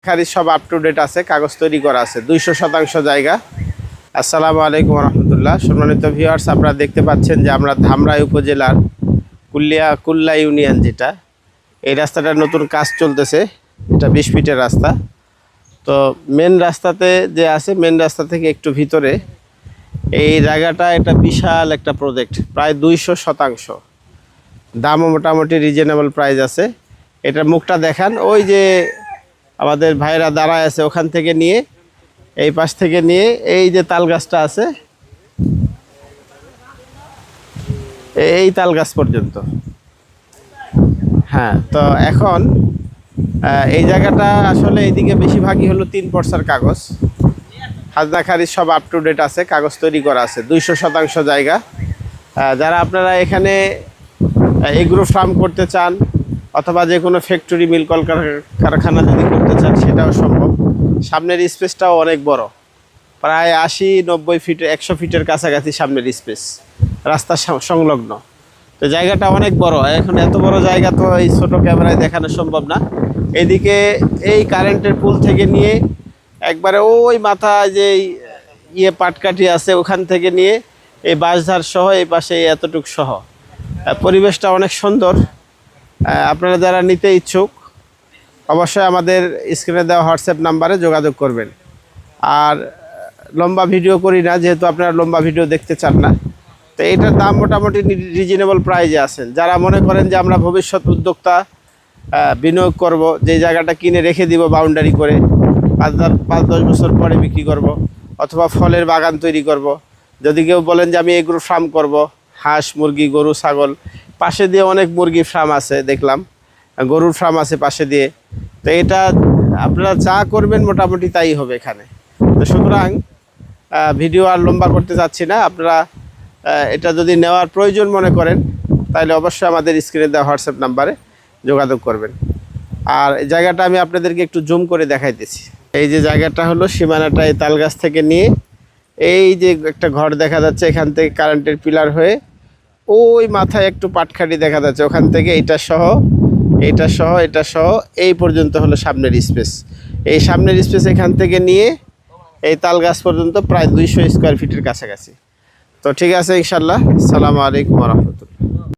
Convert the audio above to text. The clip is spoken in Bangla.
খারিজ সব আপ টু ডেট আছে, কাগজ তৈরি করা আছে, 200% জায়গা। আসসালামু আলাইকুম রহমতুল্লাহ। সম্মানিত ভিউয়ার্স, আপনারা দেখতে পাচ্ছেন যে আমরা ধামরাই উপজেলার কুল্লা ইউনিয়ন, যেটা এই রাস্তাটার নতুন কাজ চলতেছে। এটা 20 ফিটের রাস্তা। তো মেন রাস্তাতে যে আছে, মেন রাস্তা থেকে একটু ভিতরে এই জায়গাটা, এটা বিশাল একটা প্রজেক্ট, প্রায় 200%। দামও মোটামুটি রিজনেবল প্রাইস আছে। এটার মুখটা দেখান, ওই যে আমাদের ভাইরা দাঁড়ায় আছে, ওখান থেকে নিয়ে এই পাশ থেকে নিয়ে এই যে তাল গাছটা আছে, এই তাল গাছ পর্যন্ত। হ্যাঁ, তো এখন এই জায়গাটা আসলে এইদিকে বেশিরভাগই হলো 3 পর্সার কাগজ। খাজনা খারিজ সব আপ টু ডেট আছে, কাগজ তৈরি করা আছে, 200% জায়গা। যারা আপনারা এখানে এগ্রো ফার্ম করতে চান অথবা যে কোনো ফ্যাক্টরি মিল কারখানা যদি করতে চান, সেটাও সম্ভব। সামনের স্পেসটাও অনেক বড়, প্রায় 80-90 ফিট, 100 ফিটের কাছাকাছি সামনের স্পেস, রাস্তা সংলগ্ন। তো জায়গাটা অনেক বড়। এখন এত বড় জায়গা তো এই ছোট ক্যামেরায় দেখানো সম্ভব না। এদিকে এই কারেন্টের পুল থেকে নিয়ে একবারে ওই মাথায় যে পাটকাঠি আছে, ওখান থেকে নিয়ে এই বাঁশঝাড় সহ এই পাশে এতটুক সহ পরিবেশটা অনেক সুন্দর। আপনারা যারা নিতে ইচ্ছুক অবশ্যই আমাদের স্ক্রিনে দেওয়া হোয়াটসঅ্যাপ নাম্বারে যোগাযোগ করবেন। আর লম্বা ভিডিও করি না, যেহেতু আপনারা লম্বা ভিডিও দেখতে চান না। তো এটার দাম মোটামুটি রিজনেবল প্রাইজে আছেন। যারা মনে করেন যে আমরা ভবিষ্যৎ উদ্যোক্তা বিনিয়োগ করব, যে জায়গাটা কিনে রেখে দিব বাউন্ডারি করে, 5-10 বছর পরে বিক্রি করব, অথবা ফলের বাগান তৈরি করব। যদি কেউ বলেন যে আমি এগ্রো ফার্ম করব, হাঁস মুরগি গরু ছাগল, পাশে দিয়ে অনেক মুরগি ফার্ম আছে, দেখলাম গরুর ফার্ম আছে পাশে দিয়ে। তো এটা আপনারা যা করবেন মোটামুটি তাই হবে এখানে। তো সুতরাং ভিডিও আর লম্বা করতে যাচ্ছি না। আপনারা এটা যদি নেওয়ার প্রয়োজন মনে করেন, তাহলে অবশ্যই আমাদের স্ক্রিনে দেওয়া হোয়াটসঅ্যাপ নাম্বারে যোগাযোগ করবেন। আর এই জায়গাটা আমি আপনাদেরকে একটু জুম করে দেখাইতেছি। এই যে জায়গাটা হলো সীমানাটা, এই তাল গাছ থেকে নিয়ে এই যে একটা ঘর দেখা যাচ্ছে, এখান থেকে কারেন্টের পিলার হয়ে ওই মাথায় একটু পাটখাটি দেখা যাচ্ছে, ওখান থেকে এটা সহ এই পর্যন্ত হলো সামনের স্পেস। এই সামনের স্পেস এখান থেকে নিয়ে এই তাল গাছ পর্যন্ত প্রায় 200 স্কোয়ার ফিটের কাছাকাছি। তো ঠিক আছে, ইনশাল্লাহ। আসসালামু আলাইকুম রহমতুল্লাহ।